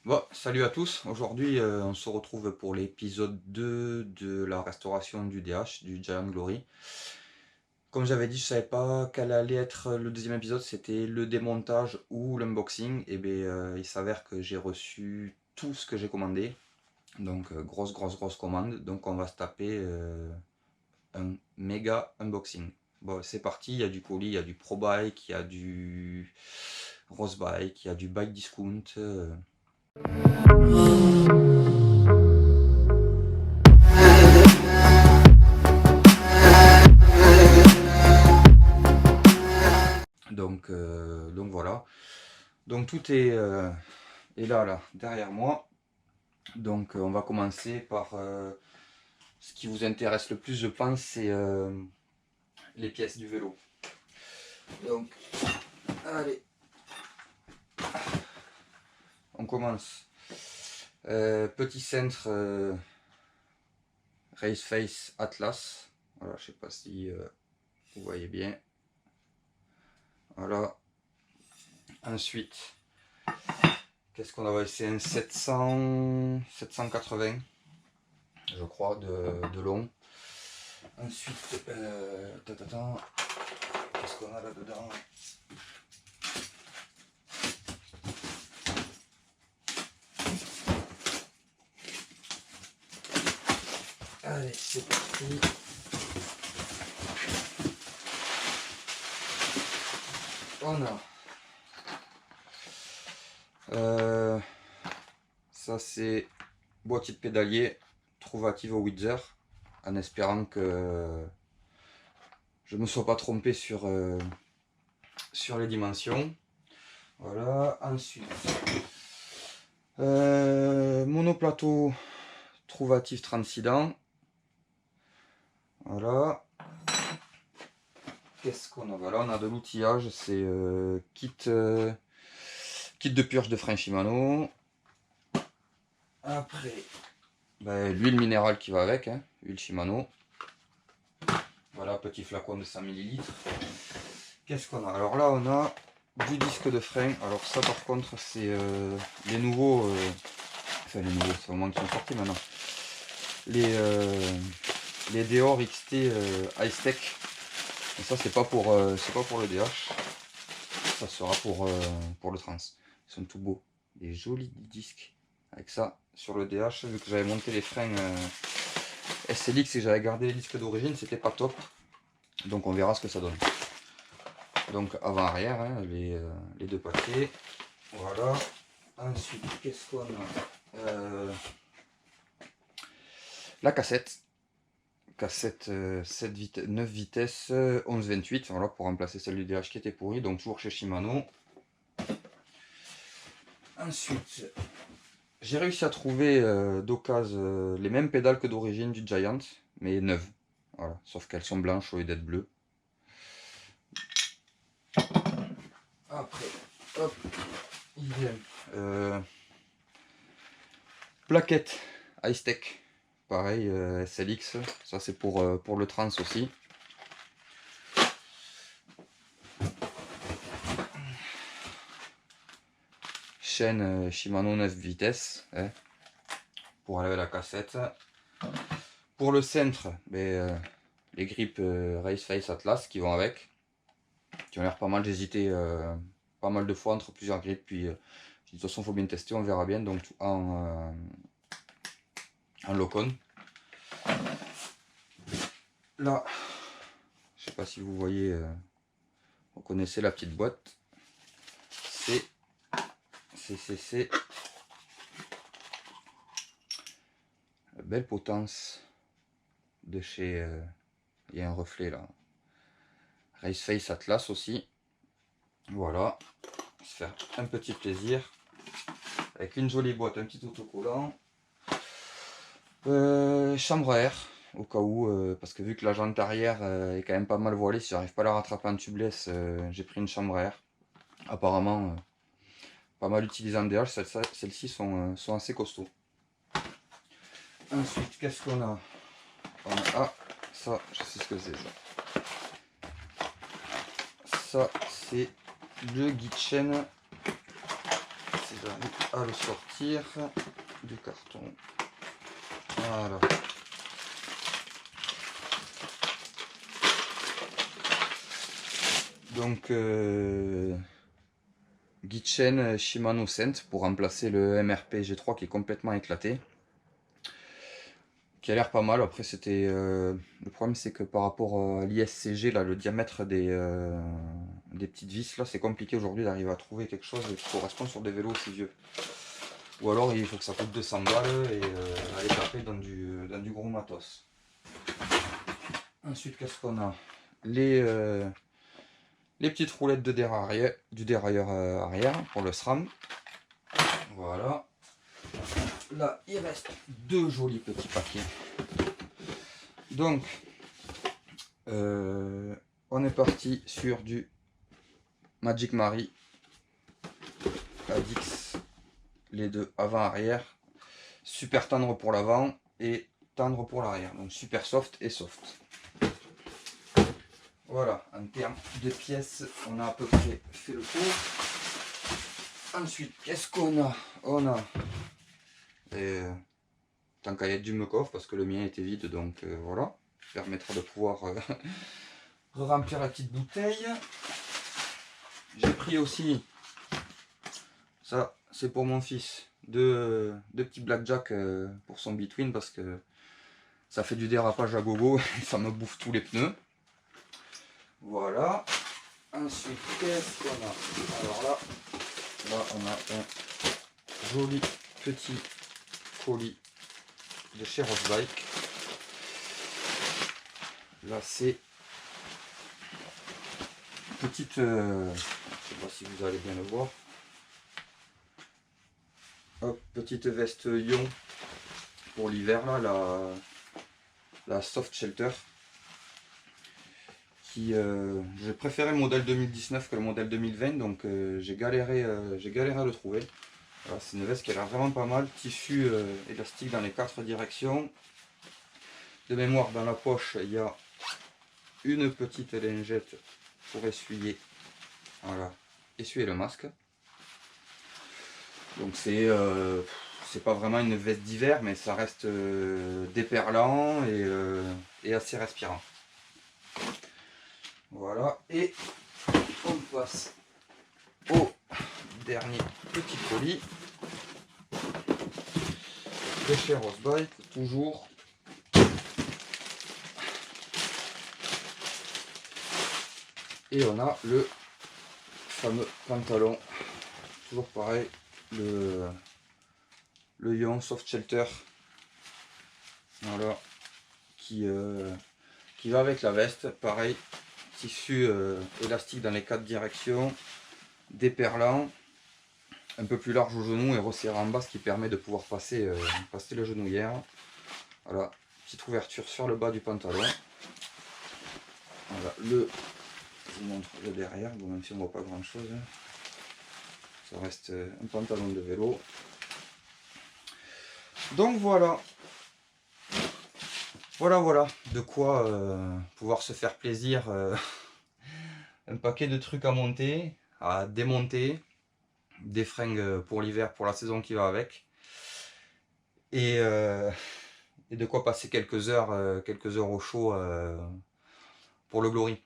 Bon, salut à tous. Aujourd'hui, on se retrouve pour l'épisode 2 de la restauration du DH, du Giant Glory. Comme j'avais dit, je savais pas quel allait être le deuxième épisode, c'était le démontage ou l'unboxing. Et bien, il s'avère que j'ai reçu tout ce que j'ai commandé. Donc, grosse commande. Donc, on va se taper un méga unboxing. Bon, c'est parti. Il y a du colis, il y a du Pro Bike, il y a du Rose Bike, il y a du Bike Discount. Donc voilà. Donc tout est là, derrière moi. Donc on va commencer par ce qui vous intéresse le plus, je pense, c'est les pièces du vélo. Donc, allez, on commence. Petit cintre Race Face Atlas. Voilà, je sais pas si vous voyez bien. Voilà. Ensuite, qu'est-ce qu'on a? C'est un 780, je crois, de long. Ensuite, qu'est-ce qu'on a là-dedans? Allez, c'est parti. On a ça, c'est boîtier de pédalier Trouvative au Witzer, en espérant que je ne me sois pas trompé sur les dimensions. Voilà. Ensuite, monoplateau Trouvative 36 dents. Voilà. Qu'est-ce qu'on a? Voilà, on a de l'outillage, c'est kit de purge de frein Shimano. Après, ben, l'huile minérale qui va avec, hein, huile Shimano. Voilà, petit flacon de 100 ml. Qu'est-ce qu'on a? Alors là, on a du disque de frein. Alors ça, par contre, c'est les nouveaux... enfin, les nouveaux, c'est au moins qu'ils sont sortis maintenant. Les Deor XT Ice Tech. Et ça, c'est pas pour le DH. Ça sera pour le trans. Ils sont tout beaux. Des jolis disques. Avec ça, sur le DH, vu que j'avais monté les freins SLX et que j'avais gardé les disques d'origine, c'était pas top. Donc on verra ce que ça donne. Donc avant-arrière, hein, les deux paquets. Voilà. Ensuite, qu'est-ce qu'on a? La cassette. Cassette 9 vitesses 11-28. Voilà, pour remplacer celle du DH qui était pourrie. Donc toujours chez Shimano. Ensuite, j'ai réussi à trouver d'occasion les mêmes pédales que d'origine du Giant, mais neuves. Voilà, sauf qu'elles sont blanches au lieu d'être bleues. Après, hop, plaquette Ice Tech, pareil, SLX, ça c'est pour le trans aussi. Chaîne Shimano 9 vitesses, hein, pour aller à la cassette. Pour le centre, les grippes Race Face Atlas qui vont avec, qui ont l'air pas mal. J'ai hésité pas mal de fois entre plusieurs grippes, puis de toute façon faut bien tester, on verra bien. Donc en Locon. Là, je sais pas si vous voyez, vous connaissez la petite boîte. C'est belle potence de chez, il y a un reflet là, Race Face Atlas aussi. Voilà, se faire un petit plaisir avec une jolie boîte, un petit autocollant, chambre à air au cas où, parce que vu que la jante arrière est quand même pas mal voilée, si j'arrive pas à la rattraper en tubeless, j'ai pris une chambre à air. Apparemment pas mal utilisée en DH, celles-ci sont assez costauds. Ensuite, qu'est-ce qu'on a? Ah, ça, je sais ce que c'est ça. Ça, c'est le guide chaîne. C'est j'arrive à le sortir du carton. Voilà. Donc Gitchen Shimano Scent pour remplacer le MRP G3 qui est complètement éclaté. Qui a l'air pas mal. Après c'était le problème c'est que par rapport à l'ISCG là, le diamètre des petites vis là, c'est compliqué aujourd'hui d'arriver à trouver quelque chose qui correspond sur des vélos aussi vieux. Ou alors il faut que ça coûte 200 balles et aller taper dans du gros matos. Ensuite qu'est-ce qu'on a? Les petites roulettes de dérailleur, du dérailleur arrière pour le SRAM. Voilà. Là, il reste 2 jolis petits paquets. Donc, on est parti sur du Magic Mari Adix, les deux avant-arrière. Super tendre pour l'avant et tendre pour l'arrière. Donc super soft et soft. Voilà, en termes de pièces, on a à peu près fait le tour. Ensuite, qu'est-ce qu'on a? On a tant qu'à y être du me coffre parce que le mien était vide, donc voilà, permettra de pouvoir remplir la petite bouteille. J'ai pris aussi, ça c'est pour mon fils, deux petits blackjack pour son between parce que ça fait du dérapage à gogo et ça me bouffe tous les pneus. Voilà. Ensuite, qu'est-ce qu'on a? Alors là on a un joli petit colis de chez Rossbike. Là c'est petite, je sais pas si vous allez bien le voir. Hop, petite veste ion pour l'hiver là, la Soft Shelter. J'ai préféré le modèle 2019 que le modèle 2020, donc j'ai galéré à le trouver. Voilà, c'est une veste qui a l'air vraiment pas mal, tissu élastique dans les 4 directions. De mémoire, dans la poche il y a une petite lingette pour essuyer, voilà, essuyer le masque. Donc c'est pas vraiment une veste d'hiver, mais ça reste déperlant et assez respirant. Voilà, et on passe au dernier petit colis de chez Rossbike, toujours. Et on a le fameux pantalon, toujours pareil, le Ion Soft Shelter, voilà, qui va avec la veste, pareil, tissu élastique dans les 4 directions, déperlant, un peu plus large au genou et resserré en bas, ce qui permet de pouvoir passer le genouillère. Voilà, petite ouverture sur le bas du pantalon. Voilà, je vous montre le derrière, bon, même si on ne voit pas grand chose, ça reste un pantalon de vélo. Donc voilà, de quoi pouvoir se faire plaisir. Un paquet de trucs à monter, à démonter, des fringues pour l'hiver, pour la saison qui va avec, et de quoi passer quelques heures au chaud pour le Glory.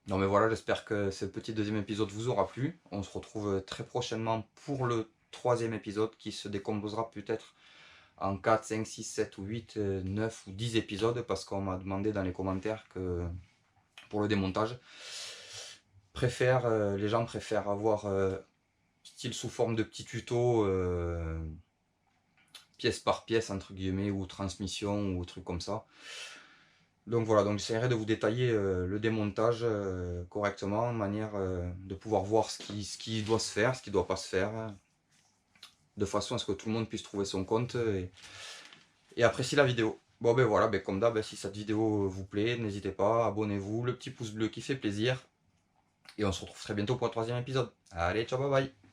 Non mais voilà, j'espère que ce petit deuxième épisode vous aura plu. On se retrouve très prochainement pour le 3e épisode qui se décomposera peut-être en 4, 5, 6, 7 ou 8, 9 ou 10 épisodes parce qu'on m'a demandé dans les commentaires que pour le démontage, les gens préfèrent avoir style sous forme de petits tutos, pièce par pièce entre guillemets, ou transmission ou trucs comme ça. Donc voilà, donc j'essaierai de vous détailler le démontage correctement, de manière de pouvoir voir ce qui doit se faire, ce qui ne doit pas se faire, de façon à ce que tout le monde puisse trouver son compte et apprécier la vidéo. Bon ben voilà, ben comme d'hab, si cette vidéo vous plaît, n'hésitez pas, abonnez-vous, le petit pouce bleu qui fait plaisir. Et on se retrouve très bientôt pour le 3e épisode. Allez, ciao, bye bye.